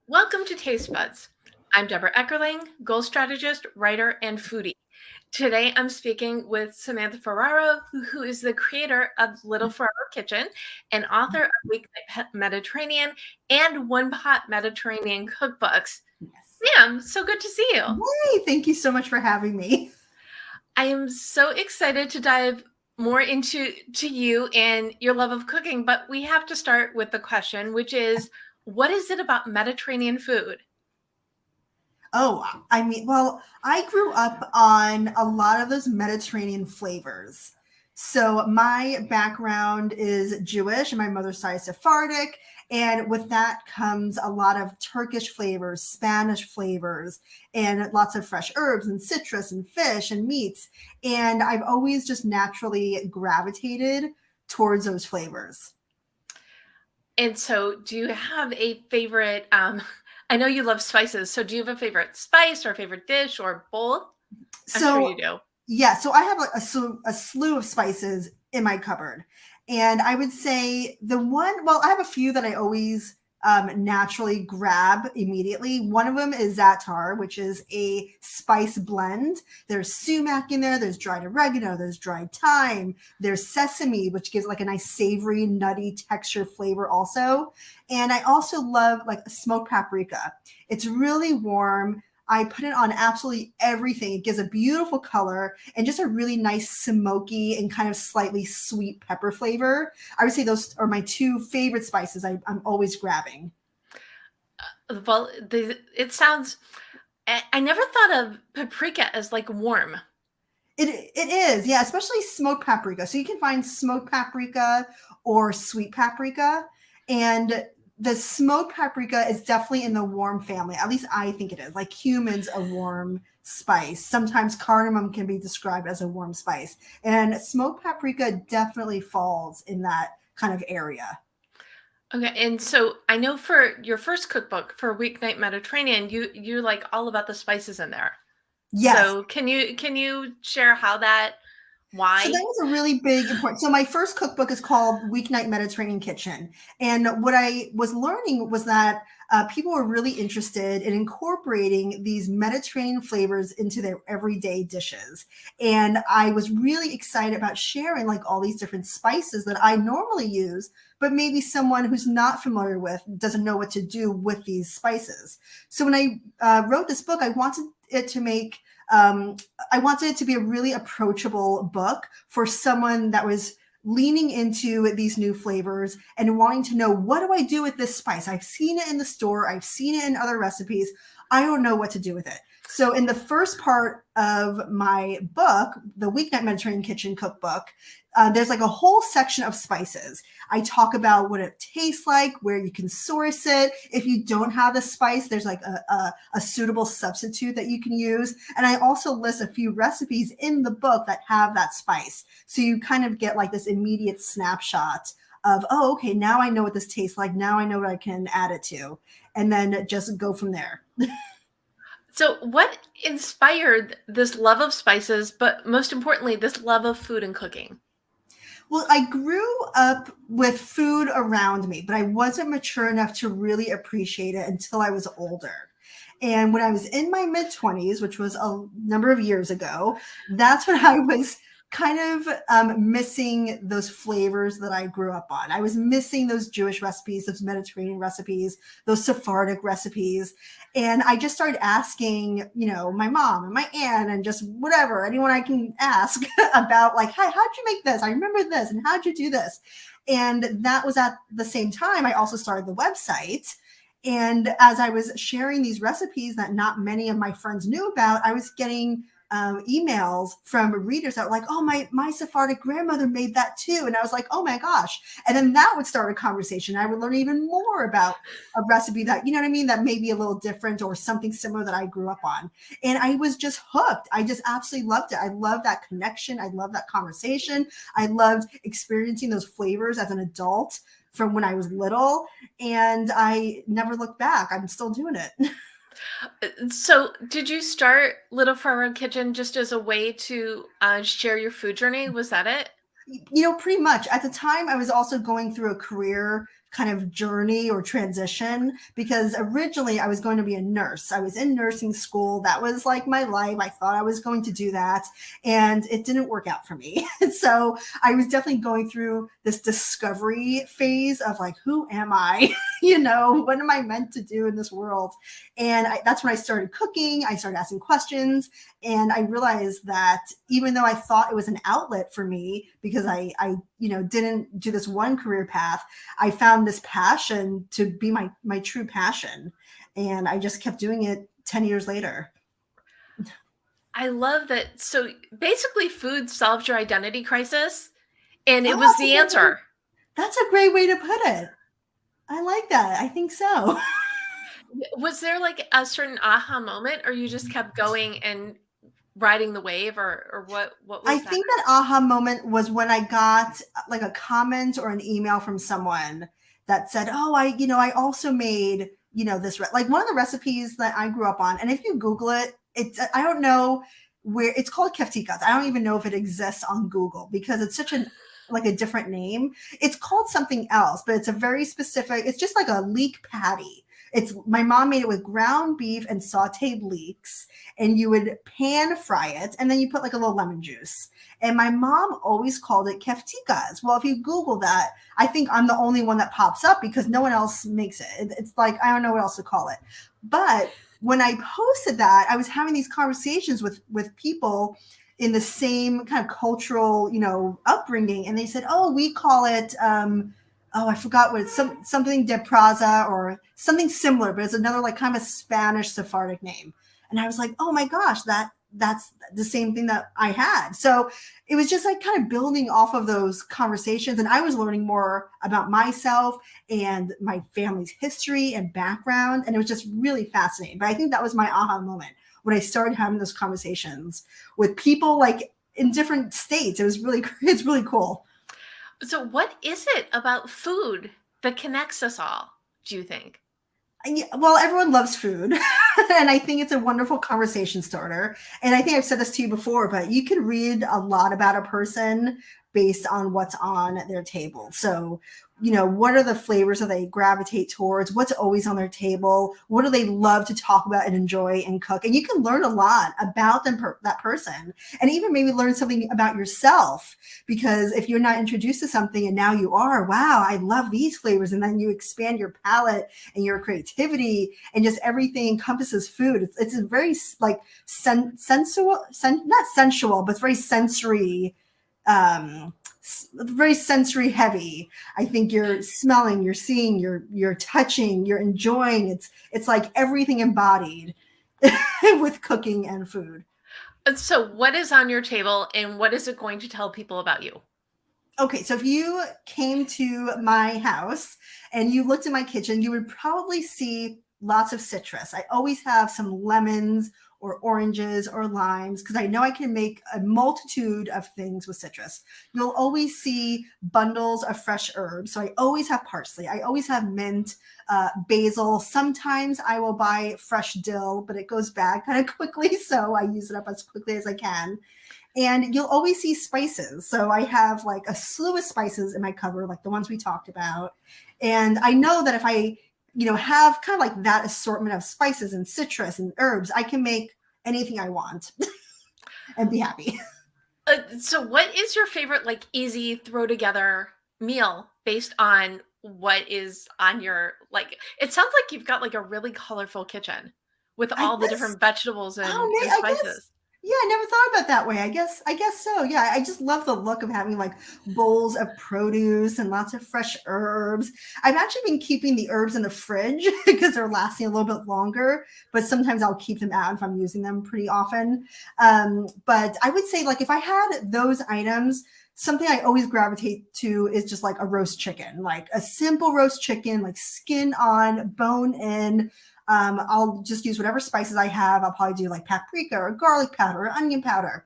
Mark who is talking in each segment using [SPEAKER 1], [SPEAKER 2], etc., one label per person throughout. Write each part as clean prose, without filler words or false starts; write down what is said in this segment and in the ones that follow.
[SPEAKER 1] Welcome to Taste Buds. I'm Debra Eckerling, goal strategist, writer, and foodie. Today I'm speaking with Samantha Ferraro, who is the creator of Little Ferraro Kitchen and author of Weeknight Mediterranean and One Pot Mediterranean cookbooks.
[SPEAKER 2] Yes.
[SPEAKER 1] Sam, so good to see you.
[SPEAKER 2] Yay! Thank you so much for having me.
[SPEAKER 1] I am so excited to dive more into you and your love of cooking, but we have to start with the question, which is, what is it about Mediterranean food?
[SPEAKER 2] I grew up on a lot of those Mediterranean flavors. So my background is Jewish and my mother's side is Sephardic. And with that comes a lot of Turkish flavors, Spanish flavors, and lots of fresh herbs and citrus and fish and meats. And I've always just naturally gravitated towards those flavors.
[SPEAKER 1] And so, do you have a favorite? I know you love spices. So, do you have a favorite spice or a favorite dish or both? I'm sure you
[SPEAKER 2] So
[SPEAKER 1] do.
[SPEAKER 2] yeah, so I have a slew of spices in my cupboard. And I would say I have a few that I always naturally grab immediately. One of them is za'atar, which is a spice blend. There's sumac in there, there's dried oregano, there's dried thyme, there's sesame, which gives like a nice savory, nutty texture flavor also. And I also love like smoked paprika. It's really warm. I put it on absolutely everything. It gives a beautiful color and just a really nice smoky and kind of slightly sweet pepper flavor. I would say those are my two favorite spices I'm always grabbing.
[SPEAKER 1] Well, it sounds. I never thought of paprika as like warm.
[SPEAKER 2] It is, yeah, especially smoked paprika. So you can find smoked paprika or sweet paprika. And the smoked paprika is definitely in the warm family. At least I think it is. Like cumin's a warm spice. Sometimes cardamom can be described as a warm spice. And smoked paprika definitely falls in that kind of area.
[SPEAKER 1] Okay, and so I know for your first cookbook for Weeknight Mediterranean, you're like all about the spices in there.
[SPEAKER 2] Yes.
[SPEAKER 1] So can you share how that,
[SPEAKER 2] So that
[SPEAKER 1] why?
[SPEAKER 2] was a really big important. So my first cookbook is called Weeknight Mediterranean Kitchen, and what I was learning was that people were really interested in incorporating these Mediterranean flavors into their everyday dishes, and I was really excited about sharing like all these different spices that I normally use, but maybe someone who's not familiar with doesn't know what to do with these spices. So when I wrote this book, um, I wanted it to be a really approachable book for someone that was leaning into these new flavors and wanting to know, what do I do with this spice? I've seen it in the store, I've seen it in other recipes. I don't know what to do with it. So, in the first part of my book, the Weeknight Mediterranean Kitchen cookbook, there's like a whole section of spices. I talk about what it tastes like, where you can source it. If you don't have the spice, there's like a suitable substitute that you can use. And I also list a few recipes in the book that have that spice. So you kind of get like this immediate snapshot of, oh, okay, now I know what this tastes like. Now I know what I can add it to. And then just go from there.
[SPEAKER 1] So what inspired this love of spices, but most importantly, this love of food and cooking?
[SPEAKER 2] Well, I grew up with food around me, but I wasn't mature enough to really appreciate it until I was older. And when I was in my mid 20s, which was a number of years ago, that's when I was kind of missing those flavors that I grew up on. I was missing those Jewish recipes, those Mediterranean recipes, those Sephardic recipes. And I just started asking, my mom and my aunt and just whatever, anyone I can ask about, like, hi, how'd you make this? I remember this. And how'd you do this? And that was at the same time I also started the website. And as I was sharing these recipes that not many of my friends knew about, I was getting emails from readers that were like, "Oh, my Sephardic grandmother made that too," and I was like, "Oh my gosh!" And then that would start a conversation. I would learn even more about a recipe that, you know what I mean, that may be a little different or something similar that I grew up on, and I was just hooked. I just absolutely loved it. I love that connection. I love that conversation. I loved experiencing those flavors as an adult from when I was little, and I never looked back. I'm still doing it.
[SPEAKER 1] So did you start Little Ferraro Kitchen just as a way to share your food journey? Was that it?
[SPEAKER 2] Pretty much. At the time, I was also going through a career kind of journey or transition, because originally I was going to be a nurse. I was in nursing school. That was like my life. I thought I was going to do that, and it didn't work out for me. So I was definitely going through this discovery phase of like, who am I? What am I meant to do in this world? And that's when I started cooking. I started asking questions, and I realized that even though I thought it was an outlet for me because I didn't do this one career path, I found this passion to be my true passion. And I just kept doing it 10 years later.
[SPEAKER 1] I love that. So basically, food solved your identity crisis, and it
[SPEAKER 2] Oh,
[SPEAKER 1] was the answer.
[SPEAKER 2] that's a great way to put it. I like that. I think so.
[SPEAKER 1] Was there like a certain aha moment, or you just kept going and riding the wave, or what
[SPEAKER 2] I
[SPEAKER 1] was that?
[SPEAKER 2] think that aha moment was when I got like a comment or an email from someone that said, "Oh, I also made, this like one of the recipes that I grew up on." And if you Google it, I don't know where it's called keftikas. I don't even know if it exists on Google because it's such like a different name. It's called something else, but it's a very specific. It's just like a leek patty. It's my mom made it with ground beef and sauteed leeks, and you would pan fry it, and then you put like a little lemon juice. And my mom always called it keftikas. Well, if you Google that, I think I'm the only one that pops up because no one else makes it. It's like, I don't know what else to call it. But when I posted that, I was having these conversations with people in the same kind of cultural, upbringing. And they said, "Oh, we call it, I forgot what it's something de Praza or something similar, but it's another like kind of Spanish Sephardic name." And I was like, "Oh my gosh, that's the same thing that I had." So it was just like kind of building off of those conversations. And I was learning more about myself and my family's history and background. And it was just really fascinating. But I think that was my aha moment when I started having those conversations with people like in different states. It's really cool.
[SPEAKER 1] So, what is it about food that connects us all, do you think?
[SPEAKER 2] Well, everyone loves food. And I think it's a wonderful conversation starter. And I think I've said this to you before, but you can read a lot about a person based on what's on their table. So, what are the flavors that they gravitate towards? What's always on their table? What do they love to talk about and enjoy and cook? And you can learn a lot about that person, and even maybe learn something about yourself. Because if you're not introduced to something and now you are, wow, I love these flavors. And then you expand your palate and your creativity, and just everything encompasses food. It's a very like not sensual, but it's very sensory, very sensory heavy. I think you're smelling, you're seeing, you're touching, you're enjoying. It's like everything embodied with cooking and food.
[SPEAKER 1] So, what is on your table, and what is it going to tell people about you?
[SPEAKER 2] Okay, so if you came to my house and you looked in my kitchen, you would probably see lots of citrus. I always have some lemons or oranges or limes because I know I can make a multitude of things with citrus. You'll always see bundles of fresh herbs. So I always have parsley. I always have mint, basil. Sometimes I will buy fresh dill, but it goes bad kind of quickly. So I use it up as quickly as I can. And you'll always see spices. So I have like a slew of spices in my cupboard, like the ones we talked about. And I know that if I, have kind of like that assortment of spices and citrus and herbs, I can make anything I want and be happy.
[SPEAKER 1] So, what is your favorite, like, easy throw together meal based on what is on your, like, it sounds like you've got like a really colorful kitchen with
[SPEAKER 2] I
[SPEAKER 1] all the
[SPEAKER 2] guess,
[SPEAKER 1] different vegetables
[SPEAKER 2] oh,
[SPEAKER 1] and
[SPEAKER 2] I guess,
[SPEAKER 1] spices.
[SPEAKER 2] yeah, I never thought about it that way. I guess so. Yeah, I just love the look of having like bowls of produce and lots of fresh herbs. I've actually been keeping the herbs in the fridge because they're lasting a little bit longer, but sometimes I'll keep them out if I'm using them pretty often. But I would say like if I had those items, something I always gravitate to is just like a roast chicken, like a simple roast chicken, like skin on, bone in. I'll just use whatever spices I have. I'll probably do like paprika or garlic powder or onion powder.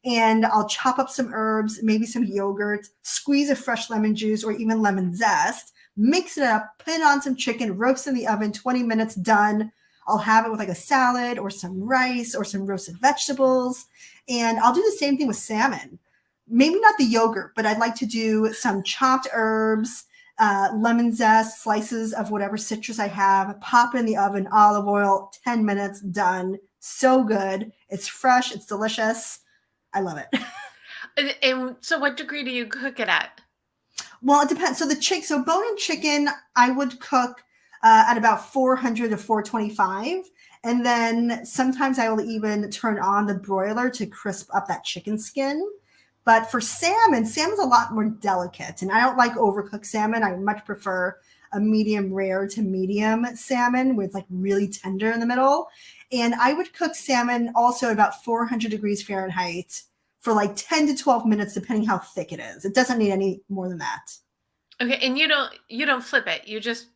[SPEAKER 2] And I'll chop up some herbs, maybe some yogurt, squeeze a fresh lemon juice or even lemon zest, mix it up, put it on some chicken, roast in the oven, 20 minutes, done. I'll have it with like a salad or some rice or some roasted vegetables. And I'll do the same thing with salmon. Maybe not the yogurt, but I'd like to do some chopped herbs, lemon zest, slices of whatever citrus I have, pop it in the oven, olive oil, 10 minutes, done. So good. It's fresh, it's delicious. I love it.
[SPEAKER 1] And so what degree do you cook it at?
[SPEAKER 2] Well, it depends. So so bone-in chicken, I would cook at about 400 to 425. And then sometimes I will even turn on the broiler to crisp up that chicken skin. But for salmon's a lot more delicate. And I don't like overcooked salmon. I much prefer a medium rare to medium salmon with like really tender in the middle. And I would cook salmon also at about 400 degrees Fahrenheit for like 10 to 12 minutes, depending how thick it is. It doesn't need any more than that.
[SPEAKER 1] Okay, and you don't flip it. You just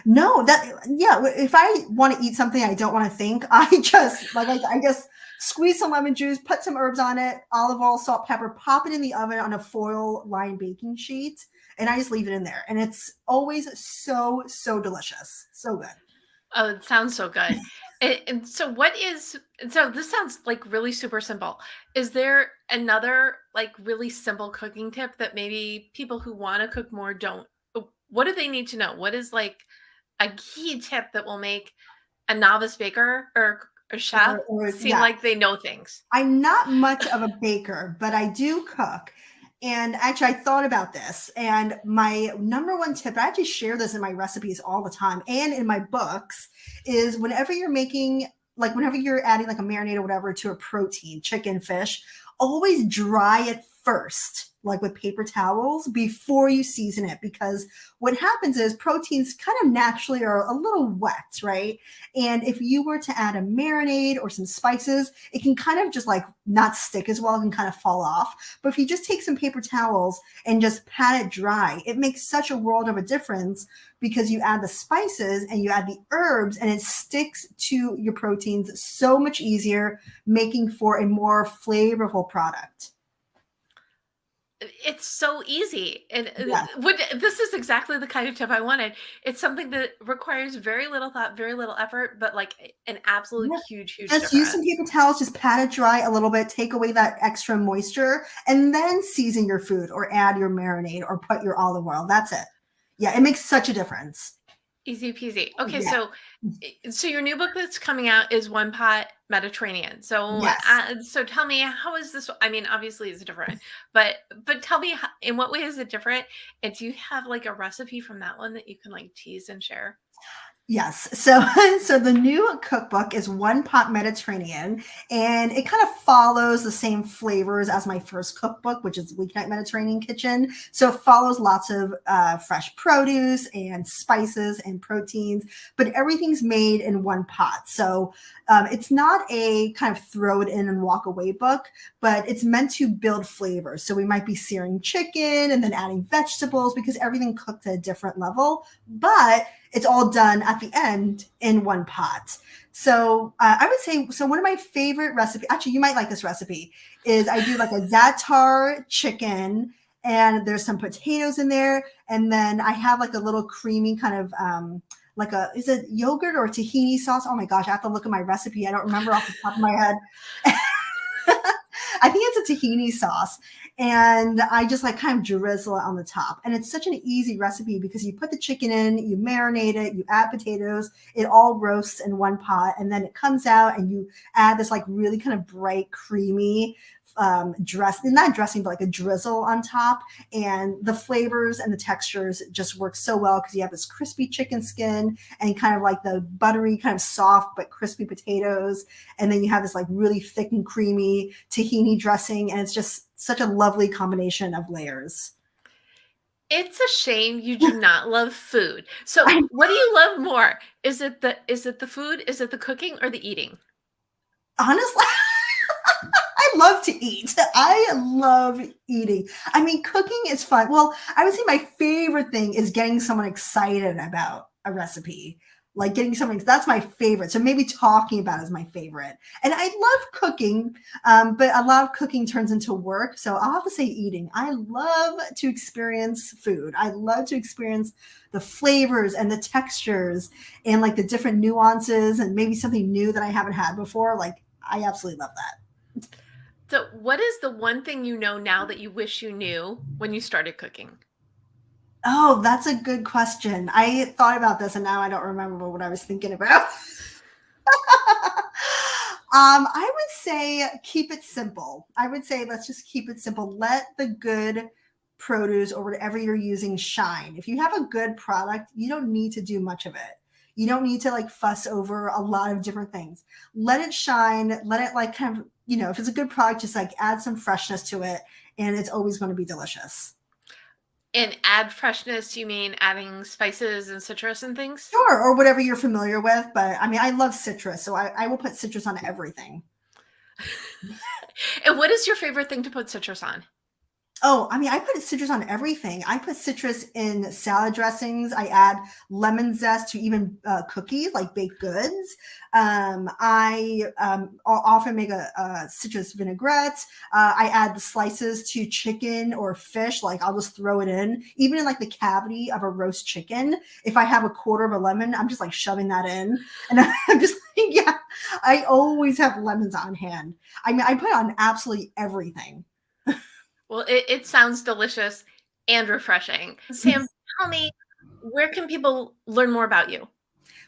[SPEAKER 2] No, yeah. If I want to eat something I don't want to think, I just I just squeeze some lemon juice, put some herbs on it, olive oil, salt, pepper, pop it in the oven on a foil lined baking sheet, and I just leave it in there. And it's always so delicious. So good.
[SPEAKER 1] Oh, it sounds so good. And so so this sounds like really super simple. Is there another like really simple cooking tip that maybe people who want to cook more don't what do they need to know? What is like a key tip that will make a novice baker or a chef
[SPEAKER 2] Or
[SPEAKER 1] seem
[SPEAKER 2] yeah,
[SPEAKER 1] like they know things?
[SPEAKER 2] I'm not much of a baker, but I do cook. And actually, I thought about this. And my number one tip, I actually share this in my recipes all the time and in my books, is whenever you're adding like a marinade or whatever to a protein, chicken, fish, always dry it first, like with paper towels before you season it. Because what happens is proteins kind of naturally are a little wet, right? And if you were to add a marinade or some spices, it can kind of just like not stick as well and kind of fall off. But if you just take some paper towels and just pat it dry, it makes such a world of a difference because you add the spices and you add the herbs and it sticks to your proteins so much easier, making for a more flavorful product.
[SPEAKER 1] It's so easy. And
[SPEAKER 2] Yeah.
[SPEAKER 1] this is exactly the kind of tip I wanted. It's something that requires very little thought, very little effort, but like an absolute
[SPEAKER 2] Yeah.
[SPEAKER 1] huge
[SPEAKER 2] Just use
[SPEAKER 1] difference.
[SPEAKER 2] some paper towels, just pat it dry a little bit, take away that extra moisture, and then season your food or add your marinade or put your olive oil. That's it. Yeah, it makes such a difference.
[SPEAKER 1] Easy peasy. Okay,
[SPEAKER 2] Yeah.
[SPEAKER 1] so your new book that's coming out is One Pot Mediterranean.
[SPEAKER 2] Yes.
[SPEAKER 1] So tell me, how is this? I mean, obviously it's different, but tell me in what way is it different? And do you have like a recipe from that one that you can like tease and share?
[SPEAKER 2] Yes. So so the new cookbook is One Pot Mediterranean, and it kind of follows the same flavors as my first cookbook, which is Weeknight Mediterranean Kitchen. So it follows lots of fresh produce and spices and proteins, but everything's made in one pot. So it's not a kind of throw it in and walk away book, but it's meant to build flavors. So we might be searing chicken and then adding vegetables because everything cooked at a different level. But it's all done at the end in one pot. So I would say, so one of my favorite recipes, actually, you might like this recipe, is I do like a za'atar chicken and there's some potatoes in there. And then I have like a little creamy kind of, is it yogurt or tahini sauce? Oh my gosh, I have to look at my recipe. I don't remember off the top of my head. I think it's a tahini sauce. And I just like kind of drizzle it on the top. And it's such an easy recipe because you put the chicken in, you marinate it, you add potatoes, it all roasts in one pot. And then it comes out and you add this like really kind of bright, creamy not dressing, but like a drizzle on top. And the flavors and the textures just work so well because you have this crispy chicken skin and kind of like the buttery, kind of soft, but crispy potatoes. And then you have this like really thick and creamy tahini dressing. And it's just such a lovely combination of layers.
[SPEAKER 1] It's a shame you do not love food. So
[SPEAKER 2] I
[SPEAKER 1] what do you love more? Is it the food? Is it the cooking or the eating?
[SPEAKER 2] honestly, I love to eat. I love eating. I mean, cooking is fun. Well, I would say my favorite thing is getting someone excited about a recipe. Like getting something, that's my favorite. So maybe talking about it is my favorite. And I love cooking, but a lot of cooking turns into work. So I'll have to say eating. I love to experience food. I love to experience the flavors and the textures and like the different nuances and maybe something new that I haven't had before. Like I absolutely love that.
[SPEAKER 1] So what is the one thing you know now that you wish you knew when you started cooking?
[SPEAKER 2] Oh, that's a good question. I thought about this and now I don't remember what I was thinking about. I would say keep it simple. I would say let's just keep it simple. Let the good produce or whatever you're using shine. If you have a good product, you don't need to do much of it. You don't need to like fuss over a lot of different things. Let it shine. Let it like kind of, if it's a good product, just like add some freshness to it and it's always going to be delicious.
[SPEAKER 1] And add freshness, you mean adding spices and citrus and things?
[SPEAKER 2] Sure, or whatever you're familiar with. But I mean, I love citrus, so I will put citrus on everything.
[SPEAKER 1] And what is your favorite thing to put citrus on?
[SPEAKER 2] Oh, I mean, I put citrus on everything. I put citrus in salad dressings. I add lemon zest to even cookies, like baked goods. I often make a citrus vinaigrette. I add the slices to chicken or fish. Like I'll just throw it in, even in like the cavity of a roast chicken. If I have a quarter of a lemon, I'm just like shoving that in, and I'm just like, yeah. I always have lemons on hand. I mean, I put on absolutely everything.
[SPEAKER 1] Well, it sounds delicious and refreshing. Sam, tell me, where can people learn more about you?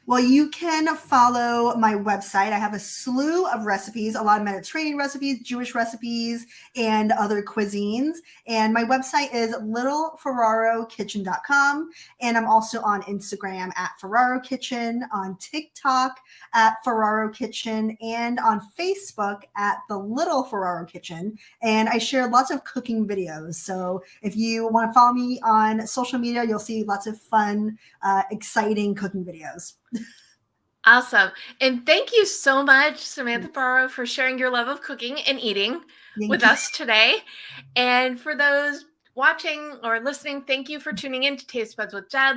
[SPEAKER 2] Well, you can follow my website. I have a slew of recipes, a lot of Mediterranean recipes, Jewish recipes, and other cuisines. And my website is littleferrarokitchen.com. And I'm also on Instagram at Ferraro Kitchen, on TikTok at Ferraro Kitchen, and on Facebook at The Little Ferraro Kitchen. And I share lots of cooking videos. So if you want to follow me on social media, you'll see lots of fun, exciting cooking videos.
[SPEAKER 1] Awesome. And thank you so much, Samantha Ferraro, for sharing your love of cooking and eating
[SPEAKER 2] Thank
[SPEAKER 1] with
[SPEAKER 2] you.
[SPEAKER 1] us today. And for those watching or listening, thank you for tuning in to Taste Buds with Deb.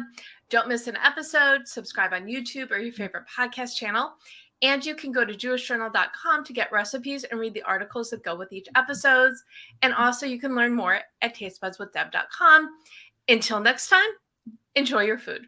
[SPEAKER 1] Don't miss an episode. Subscribe on YouTube or your favorite podcast channel. And you can go to jewishjournal.com to get recipes and read the articles that go with each episode. And also you can learn more at tastebudswithdeb.com. Until next time, enjoy your food.